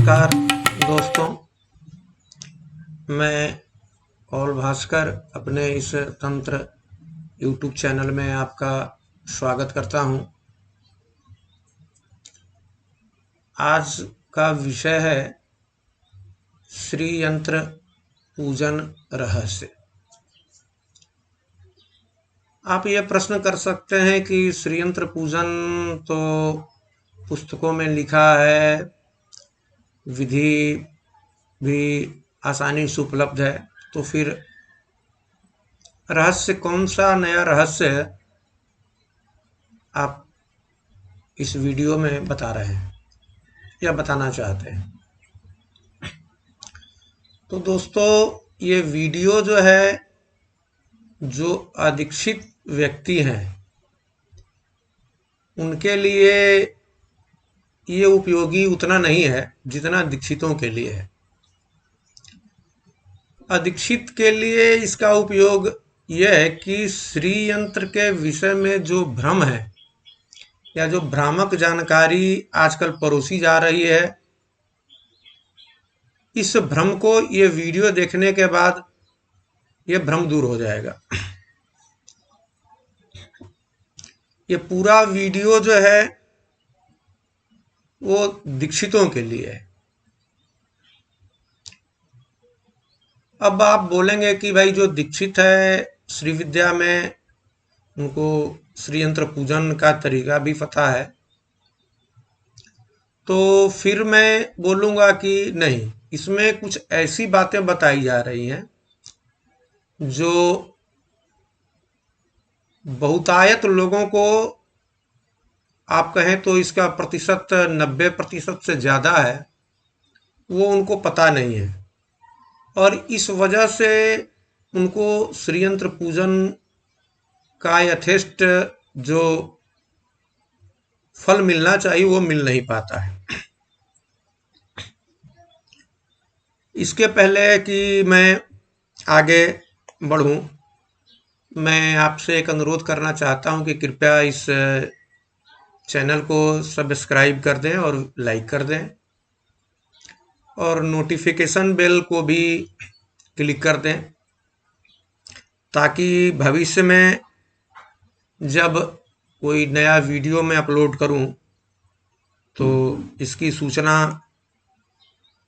नमस्कार दोस्तों, मैं कौल भास्कर अपने इस तंत्र यूट्यूब चैनल में आपका स्वागत करता हूं। आज का विषय है श्री यंत्र पूजन रहस्य। आप ये प्रश्न कर सकते हैं कि श्री यंत्र पूजन तो पुस्तकों में लिखा है, विधि भी आसानी से उपलब्ध है, तो फिर रहस्य कौन सा नया रहस्य आप इस वीडियो में बता रहे हैं या बताना चाहते हैं। तो दोस्तों, ये वीडियो जो है, जो अदीक्षित व्यक्ति हैं उनके लिए ये उपयोगी उतना नहीं है जितना दीक्षितों के लिए है। अदीक्षित के लिए इसका उपयोग यह है कि श्री यंत्र के विषय में जो भ्रम है या जो भ्रामक जानकारी आजकल परोसी जा रही है, इस भ्रम को ये वीडियो देखने के बाद ये भ्रम दूर हो जाएगा। ये पूरा वीडियो जो है वो दीक्षितों के लिए है। अब आप बोलेंगे कि भाई जो दीक्षित है श्री विद्या में, उनको श्री यंत्र पूजन का तरीका भी पता है, तो फिर मैं बोलूँगा कि नहीं, इसमें कुछ ऐसी बातें बताई जा रही हैं जो बहुतायत लोगों को, आप कहें तो इसका प्रतिशत 90% से ज़्यादा है, वो उनको पता नहीं है और इस वजह से उनको श्री यंत्र पूजन का यथेष्ट जो फल मिलना चाहिए वो मिल नहीं पाता है। इसके पहले कि मैं आगे बढ़ूं, मैं आपसे एक अनुरोध करना चाहता हूं कि कृपया इस चैनल को सब्सक्राइब कर दें और लाइक कर दें और नोटिफिकेशन बेल को भी क्लिक कर दें, ताकि भविष्य में जब कोई नया वीडियो मैं अपलोड करूं तो इसकी सूचना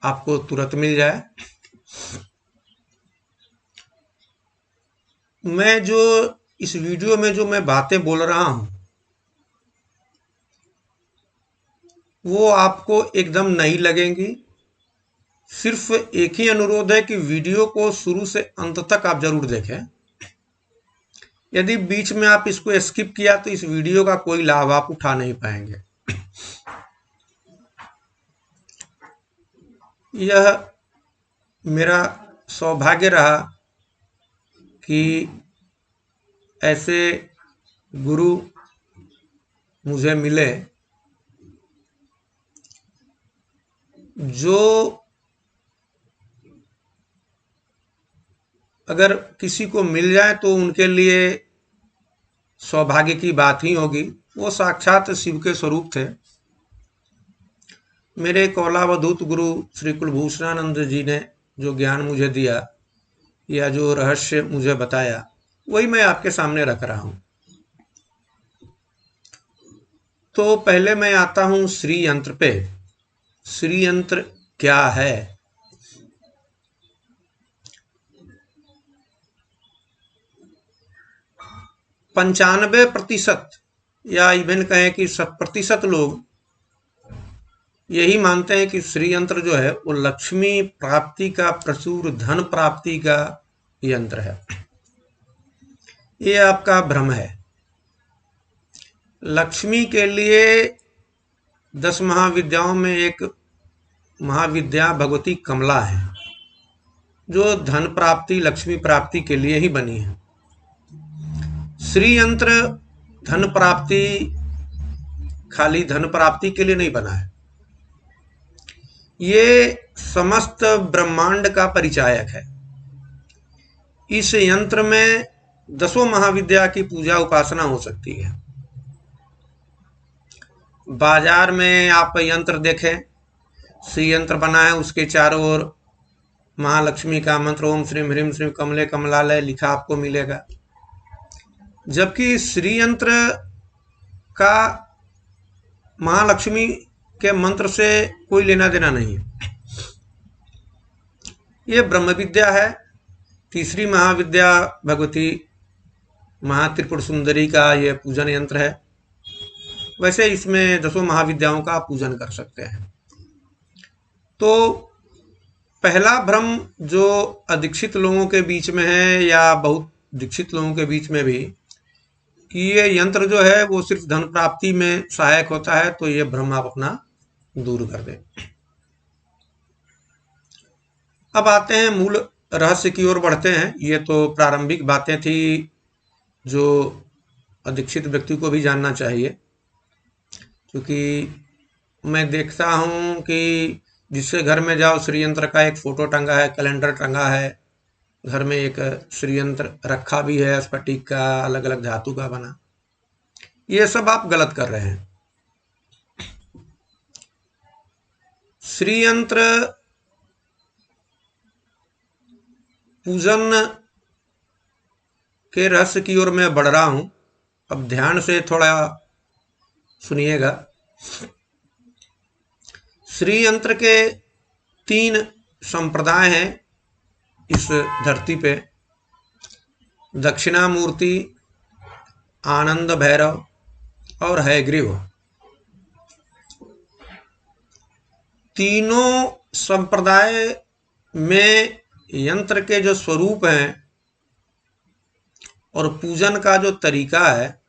आपको तुरंत मिल जाए। मैं जो इस वीडियो में जो मैं बातें बोल रहा हूं वो आपको एकदम नहीं लगेंगी। सिर्फ एक ही अनुरोध है कि वीडियो को शुरू से अंत तक आप जरूर देखें। यदि बीच में आप इसको स्किप किया तो इस वीडियो का कोई लाभ आप उठा नहीं पाएंगे। यह मेरा सौभाग्य रहा कि ऐसे गुरु मुझे मिले जो अगर किसी को मिल जाए तो उनके लिए सौभाग्य की बात ही होगी। वो साक्षात शिव के स्वरूप थे। मेरे कौलावधूत गुरु श्री कुलभूषणानंद जी ने जो ज्ञान मुझे दिया या जो रहस्य मुझे बताया, वही मैं आपके सामने रख रहा हूं। तो पहले मैं आता हूं श्री यंत्र पे। श्री यंत्र क्या है? पंचानबे प्रतिशत या इवन कहें कि 100% लोग यही मानते हैं कि श्री यंत्र जो है वो लक्ष्मी प्राप्ति का, प्रचुर धन प्राप्ति का यंत्र है। ये आपका भ्रम है। लक्ष्मी के लिए 10 महाविद्याओं में एक महाविद्या भगवती कमला है, जो धन प्राप्ति, लक्ष्मी प्राप्ति के लिए ही बनी है। श्री यंत्र धन प्राप्ति, खाली धन प्राप्ति के लिए नहीं बना है। ये समस्त ब्रह्मांड का परिचायक है। इस यंत्र में 10 महाविद्या की पूजा उपासना हो सकती है। बाजार में आप यंत्र देखें श्री यंत्र बना है, उसके चारों ओर महालक्ष्मी का मंत्र ओम श्रीम ह्रीम श्रीम कमले कमलालय लिखा आपको मिलेगा। जबकि श्री यंत्र का महालक्ष्मी के मंत्र से कोई लेना देना नहीं है। ये ब्रह्म विद्या है, तीसरी महाविद्या भगवती महात्रिपुर सुंदरी का ये पूजन यंत्र है। वैसे इसमें 10 महाविद्याओं का आप पूजन कर सकते हैं। तो पहला भ्रम जो अदीक्षित लोगों के बीच में है या बहुत दीक्षित लोगों के बीच में भी, कि ये यंत्र जो है वो सिर्फ धन प्राप्ति में सहायक होता है, तो ये भ्रम आप अपना दूर कर दें। अब आते हैं मूल रहस्य की ओर बढ़ते हैं। ये तो प्रारंभिक बातें थी जो अदीक्षित व्यक्ति को भी जानना चाहिए, क्योंकि मैं देखता हूँ कि जिससे घर में जाओ श्री यंत्र का एक फोटो टंगा है, कैलेंडर टंगा है, घर में एक श्री यंत्र रखा भी है स्फटिक का, अलग अलग धातु का बना। ये सब आप गलत कर रहे हैं। श्री यंत्र पूजन के रहस्य की ओर मैं बढ़ रहा हूं, अब ध्यान से थोड़ा सुनिएगा। श्री यंत्र के 3 संप्रदाय हैं इस धरती पे, दक्षिणामूर्ति, आनंद भैरव और हयग्रीव। तीनों संप्रदाय में यंत्र के जो स्वरूप हैं और पूजन का जो तरीका है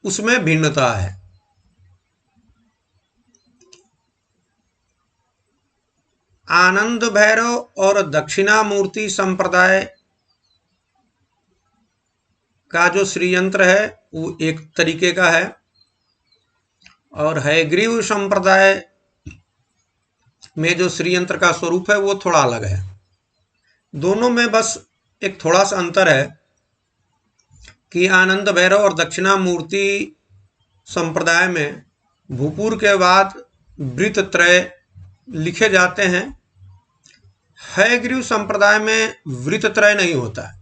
उसमें भिन्नता है। आनंद भैरव और दक्षिणामूर्ति संप्रदाय का जो श्री यंत्र है वो एक तरीके का है, और हयग्रीव संप्रदाय में जो श्री यंत्र का स्वरूप है वो थोड़ा अलग है। दोनों में बस एक थोड़ा सा अंतर है कि आनंद भैरव और दक्षिणामूर्ति संप्रदाय में भूपुर के बाद वृत्त त्रय लिखे जाते हैं। हयग्रीव संप्रदाय में वृत्त त्रय नहीं होता है।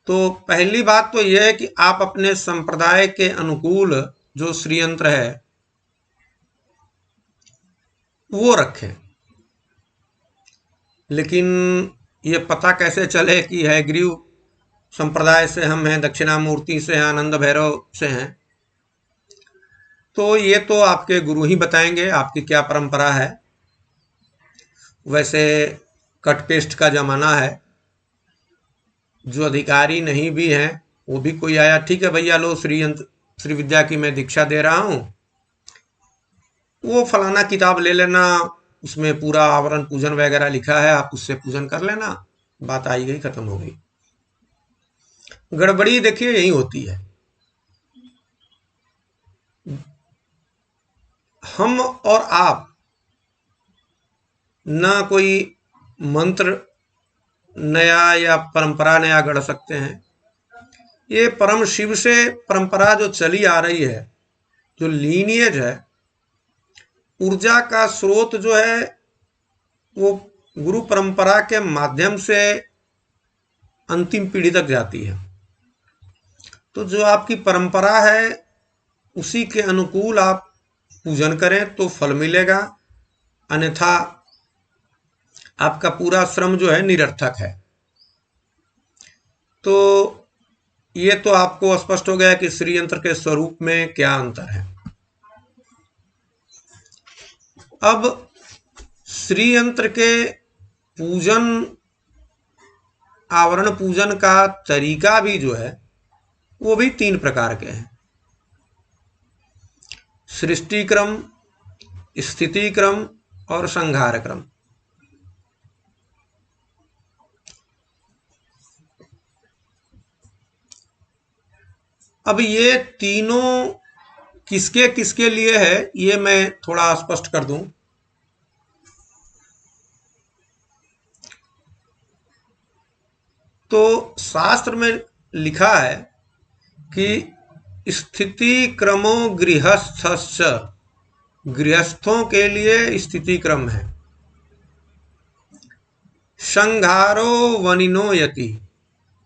तो पहली बात तो यह है कि आप अपने संप्रदाय के अनुकूल जो श्री यंत्र है वो रखें। लेकिन ये पता कैसे चले कि हयग्रीव संप्रदाय से हम हैं, दक्षिणामूर्ति से हैं, आनंद भैरव से हैं? तो ये तो आपके गुरु ही बताएंगे आपकी क्या परंपरा है। वैसे कट पेस्ट का जमाना है, जो अधिकारी नहीं भी हैं वो भी कोई आया, ठीक है भैया लो श्री विद्या की मैं दीक्षा दे रहा हूँ, वो फलाना किताब ले लेना, उसमें पूरा आवरण पूजन वगैरह लिखा है, आप उससे पूजन कर लेना, बात आई गई, खत्म हो गई। गड़बड़ी देखिए यही होती है। हम और आप ना कोई मंत्र नया या परंपरा नया गढ़ सकते हैं। ये परम शिव से परंपरा जो चली आ रही है, जो लीनियज है, ऊर्जा का स्रोत जो है वो गुरु परंपरा के माध्यम से अंतिम पीढ़ी तक जाती है। तो जो आपकी परंपरा है उसी के अनुकूल आप पूजन करें तो फल मिलेगा, अन्यथा आपका पूरा श्रम जो है निरर्थक है। तो ये तो आपको स्पष्ट हो गया कि श्री यंत्र के स्वरूप में क्या अंतर है। अब श्री यंत्र के पूजन, आवरण पूजन का तरीका भी जो है वो भी 3 प्रकार के हैं: सृष्टि क्रम, स्थिति क्रम और संहार क्रम। अब ये तीनों किसके किसके लिए है ये मैं थोड़ा स्पष्ट कर दूं। तो शास्त्र में लिखा है कि स्थिति क्रमो गृहस्थस्य गृहस्थों के लिए स्थिति क्रम है। संघारो वनिनो यति,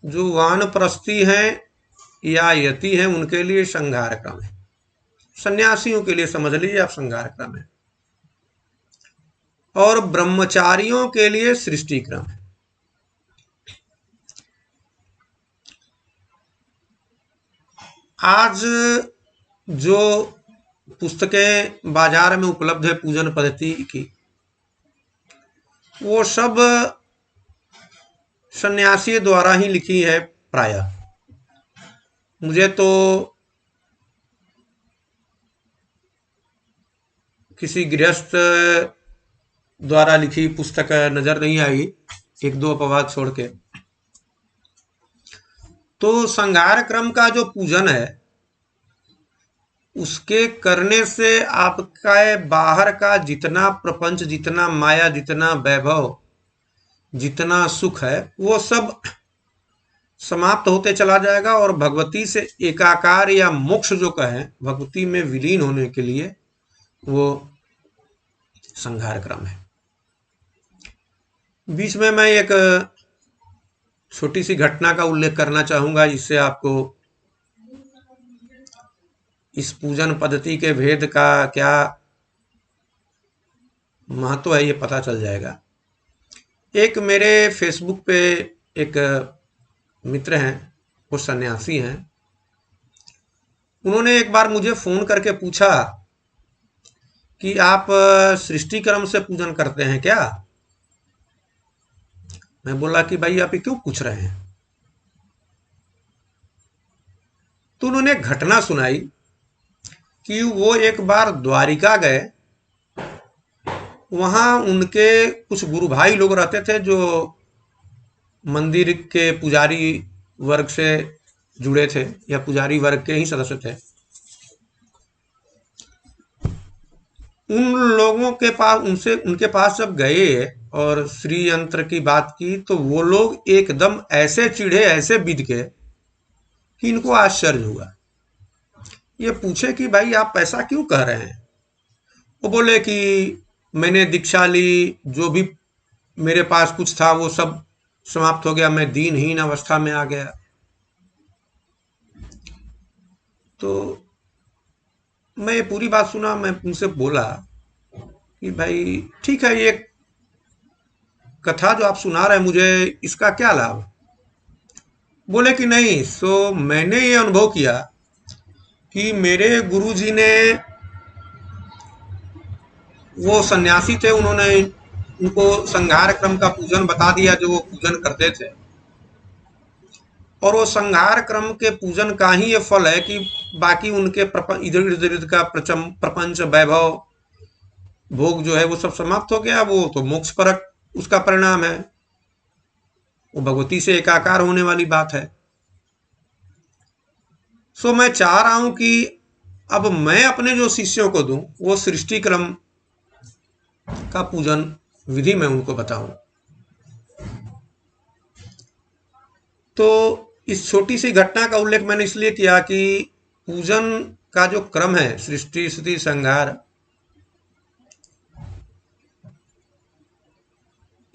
जो वानप्रस्थी हैं या यति हैं उनके लिए संघार क्रम है। सन्यासियों के लिए समझ लीजिए आप संघार क्रम है। और ब्रह्मचारियों के लिए सृष्टि क्रम है। आज जो पुस्तकें बाजार में उपलब्ध है पूजन पद्धति की, वो सब सन्यासी द्वारा ही लिखी है प्रायः। मुझे तो किसी गृहस्थ द्वारा लिखी पुस्तक नजर नहीं आई, एक दो अपवाद छोड़ के। तो संघार क्रम का जो पूजन है उसके करने से आपका बाहर का जितना प्रपंच, जितना माया, जितना वैभव, जितना सुख है वो सब समाप्त होते चला जाएगा और भगवती से एकाकार या मोक्ष जो कहें, भगवती में विलीन होने के लिए वो संघार क्रम है। बीच में मैं एक छोटी सी घटना का उल्लेख करना चाहूंगा, जिससे आपको इस पूजन पद्धति के भेद का क्या महत्व है ये पता चल जाएगा। एक मेरे फेसबुक पे एक मित्र हैं, वो सन्यासी हैं। उन्होंने एक बार मुझे फोन करके पूछा कि आप सृष्टि क्रम से पूजन करते हैं क्या? मैं बोला कि भाई आप ये क्यों पूछ रहे हैं? तो उन्होंने एक घटना सुनाई कि वो एक बार द्वारिका गए। वहां उनके कुछ गुरु भाई लोग रहते थे जो मंदिर के पुजारी वर्ग से जुड़े थे या पुजारी वर्ग के ही सदस्य थे। उन लोगों के पास, उनके पास जब गए और श्री यंत्र की बात की तो वो लोग एकदम ऐसे चिढ़े, ऐसे बिद के कि इनको आश्चर्य हुआ। ये पूछे कि भाई आप ऐसा क्यों कह रहे हैं? वो बोले कि मैंने दीक्षा ली, जो भी मेरे पास कुछ था वो सब समाप्त हो गया, मैं दीनहीन अवस्था में आ गया। तो मैं ये पूरी बात सुना, मैं उनसे बोला कि भाई ठीक है, ये कथा जो आप सुना रहे हैं मुझे, इसका क्या लाभ? बोले कि नहीं, सो मैंने ये अनुभव किया कि मेरे गुरुजी ने, वो सन्यासी थे, उन्होंने उनको संघार क्रम का पूजन बता दिया जो वो पूजन करते थे। और वो संघार क्रम के पूजन का ही ये फल है कि बाकी उनके इधर इधर का प्रपंच, वैभव, भोग जो है वो सब समाप्त हो गया। वो तो मोक्ष परक उसका परिणाम है, वो भगवती से एकाकार होने वाली बात है। सो मैं चाह रहा हूं कि अब मैं अपने जो शिष्यों को दूं वो सृष्टि क्रम का पूजन विधि में उनको बताऊं। तो इस छोटी सी घटना का उल्लेख मैंने इसलिए किया कि पूजन का जो क्रम है, सृष्टि, स्थिति, संहार,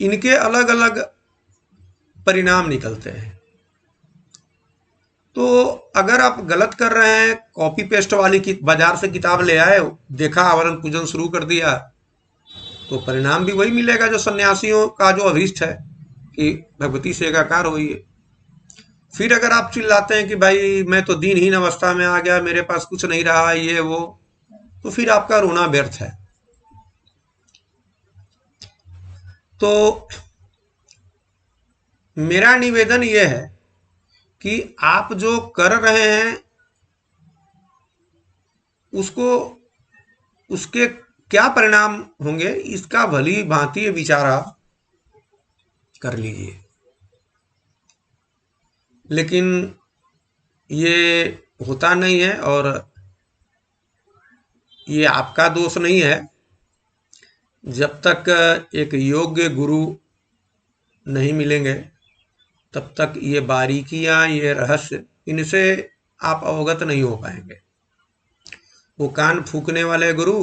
इनके अलग अलग परिणाम निकलते हैं। तो अगर आप गलत कर रहे हैं, कॉपी पेस्ट वाली बाजार से किताब ले आए, देखा आवरण पूजन शुरू कर दिया, तो परिणाम भी वही मिलेगा जो सन्यासियों का जो अभीष्ट है कि भगवती से एकाकार होइए। फिर अगर आप चिल्लाते हैं कि भाई मैं तो दीनहीन अवस्था में आ गया, मेरे पास कुछ नहीं रहा, ये वो, तो फिर आपका रोना व्यर्थ है। तो मेरा निवेदन यह है कि आप जो कर रहे हैं उसको, उसके क्या परिणाम होंगे इसका भली भांति विचार आप कर लीजिए। लेकिन ये होता नहीं है, और ये आपका दोष नहीं है। जब तक एक योग्य गुरु नहीं मिलेंगे तब तक ये बारीकियां, ये रहस्य, इनसे आप अवगत नहीं हो पाएंगे। वो कान फूकने वाले गुरु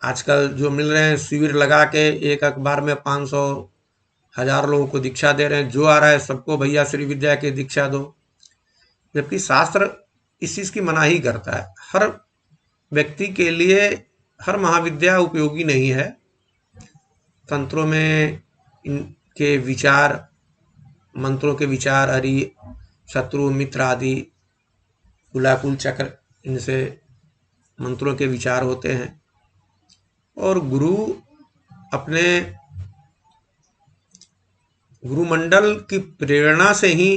आजकल जो मिल रहे हैं शिविर लगा के एक अखबार में 500 1000 लोगों को दीक्षा दे रहे हैं, जो आ रहा है सबको भैया श्री विद्या की दीक्षा दो। जबकि शास्त्र इस चीज की मनाही करता है। हर व्यक्ति के लिए हर महाविद्या उपयोगी नहीं है। तंत्रों में इनके विचार, मंत्रों के विचार, हरि शत्रु मित्र आदि कुलाकुल चक्र, इनसे मंत्रों के विचार होते हैं। और गुरु अपने गुरुमंडल की प्रेरणा से ही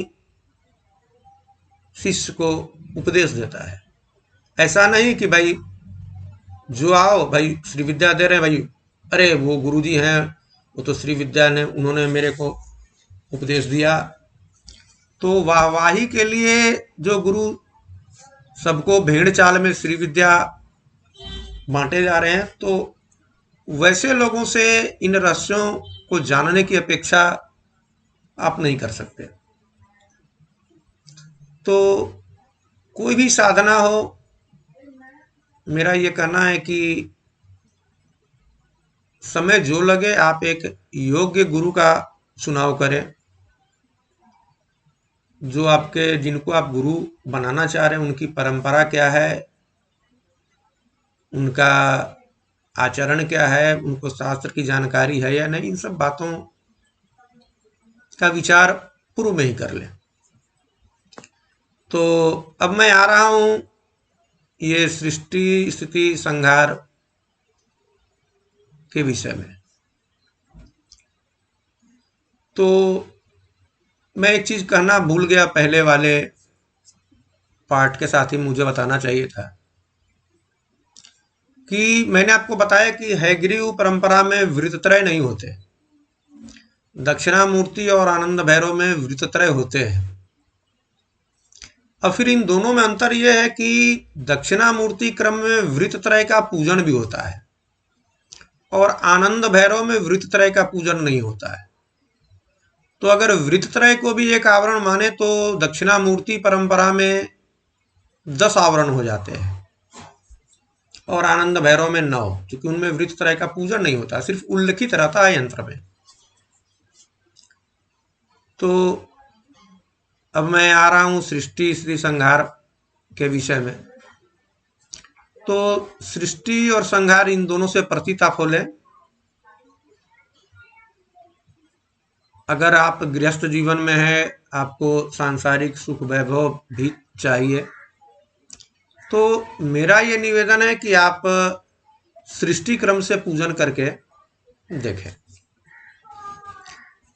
शिष्य को उपदेश देता है। ऐसा नहीं कि भाई जो आओ भाई श्री विद्या दे रहे हैं, भाई अरे वो गुरुजी हैं, वो तो श्री विद्या ने उन्होंने मेरे को उपदेश दिया। तो वाहवाही के लिए जो गुरु सबको भेड़ चाल में श्री विद्या बांटे जा रहे हैं, तो वैसे लोगों से इन रहस्यों को जानने की अपेक्षा आप नहीं कर सकते। तो कोई भी साधना हो, मेरा ये कहना है कि समय जो लगे आप एक योग्य गुरु का चुनाव करें। जो आपके, जिनको आप गुरु बनाना चाह रहे हैं, उनकी परंपरा क्या है, उनका आचरण क्या है, उनको शास्त्र की जानकारी है या नहीं, इन सब बातों का विचार पूर्व में ही कर लें। तो अब मैं आ रहा हूं ये सृष्टि स्थिति संहार के विषय में। तो मैं एक चीज कहना भूल गया, पहले वाले पार्ट के साथ ही मुझे बताना चाहिए था कि मैंने आपको बताया कि हैग्रीव परंपरा में वृत्तत्रय नहीं होते, दक्षिणामूर्ति और आनंद भैरव में वृत्तत्रय होते हैं। और फिर इन दोनों में अंतर यह है कि दक्षिणामूर्ति क्रम में वृत्तत्रय का पूजन भी होता है और आनंद भैरव में वृत्तत्रय का पूजन नहीं होता है। तो अगर वृत्तत्रय को भी एक आवरण माने तो दक्षिणामूर्ति परंपरा में 10 आवरण हो जाते हैं और आनंद भैरव में 9, क्योंकि उनमें वृत्तत्रय का पूजन नहीं होता, सिर्फ उल्लिखित रहता है यंत्र में। तो अब मैं आ रहा हूं सृष्टि स्थिति संहार के विषय में। तो सृष्टि और संहार, इन दोनों से प्रतीत आप हो लें। अगर आप गृहस्थ जीवन में है, आपको सांसारिक सुख वैभव भी चाहिए, तो मेरा ये निवेदन है कि आप सृष्टि क्रम से पूजन करके देखें।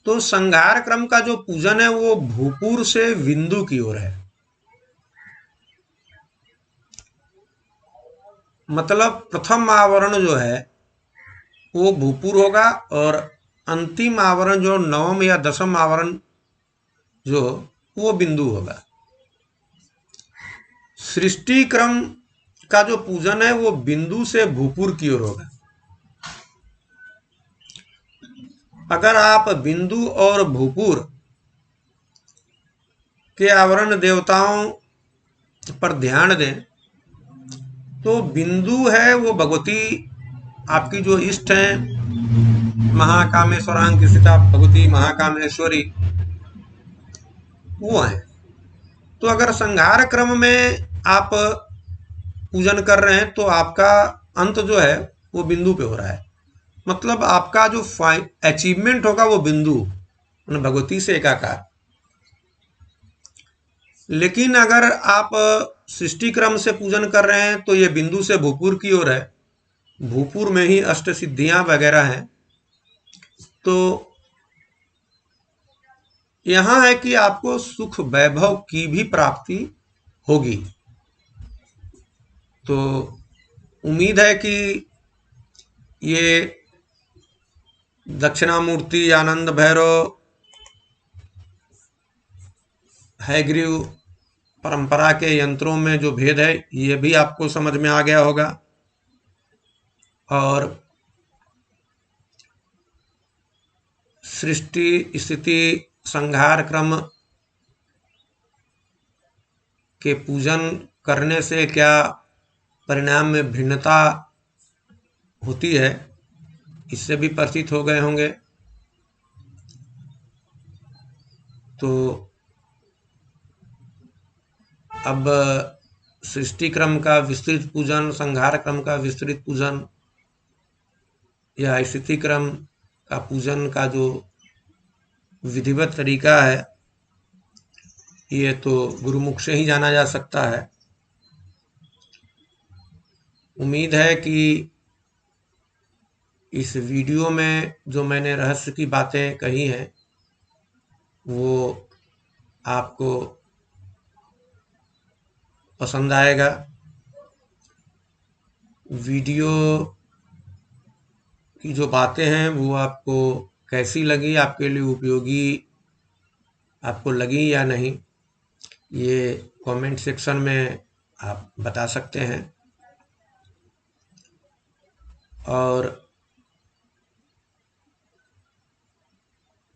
तो संहार क्रम का जो पूजन है वो भूपुर से बिंदु की ओर है। मतलब प्रथम आवरण जो है वो भूपुर होगा और अंतिम आवरण जो नवम या दसम आवरण जो वो बिंदु होगा। सृष्टि क्रम का जो पूजन है वो बिंदु से भूपुर की ओर होगा। अगर आप बिंदु और भूपुर के आवरण देवताओं पर ध्यान दें तो बिंदु है वो भगवती, आपकी जो इष्ट हैं, महाकामेश्वरांक स्थिता भगवती महाकामेश्वरी, वो है। तो अगर संहार क्रम में आप पूजन कर रहे हैं तो आपका अंत जो है वो बिंदु पे हो रहा है। मतलब आपका जो अचीवमेंट होगा वो बिंदु भगवती से एकाकार। लेकिन अगर आप सृष्टि क्रम से पूजन कर रहे हैं तो ये बिंदु से भूपुर की ओर है, भूपुर में ही अष्ट सिद्धियां वगैरह हैं। तो यहां है कि आपको सुख वैभव की भी प्राप्ति होगी। तो उम्मीद है कि ये दक्षिणामूर्ति, आनंद भैरव, हैग्रीव परंपरा के यंत्रों में जो भेद है ये भी आपको समझ में आ गया होगा। और सृष्टि स्थिति संहार क्रम के पूजन करने से क्या परिणाम में भिन्नता होती है, इससे भी परिचित हो गए होंगे। तो अब सृष्टि क्रम का विस्तृत पूजन, संहार क्रम का विस्तृत पूजन या स्थिति क्रम का पूजन का जो विधिवत तरीका है, ये तो गुरुमुख से ही जाना जा सकता है। उम्मीद है कि इस वीडियो में जो मैंने रहस्य की बातें कही हैं वो आपको पसंद आएगा। वीडियो की जो बातें हैं वो आपको कैसी लगी, आपके लिए उपयोगी आपको लगी या नहीं, ये कमेंट सेक्शन में आप बता सकते हैं। और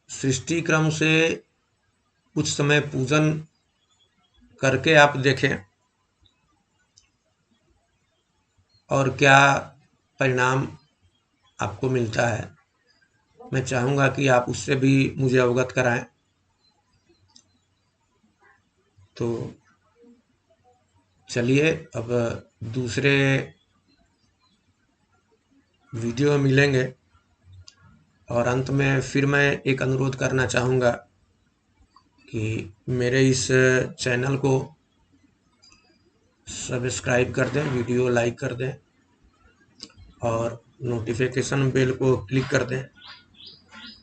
सृष्टि क्रम से कुछ समय पूजन करके आप देखें और क्या परिणाम आपको मिलता है। मैं चाहूँगा कि आप उससे भी मुझे अवगत कराएं। तो चलिए अब दूसरे वीडियो में मिलेंगे। और अंत में फिर मैं एक अनुरोध करना चाहूँगा कि मेरे इस चैनल को सब्सक्राइब कर दें, वीडियो लाइक कर दें और नोटिफिकेशन बेल को क्लिक कर दें,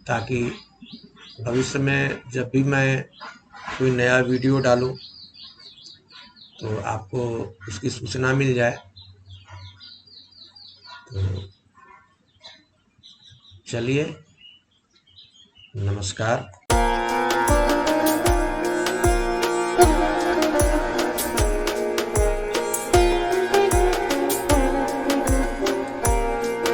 ताकि भविष्य में जब भी मैं कोई नया वीडियो डालूं तो आपको उसकी सूचना मिल जाए। तो चलिए, नमस्कार।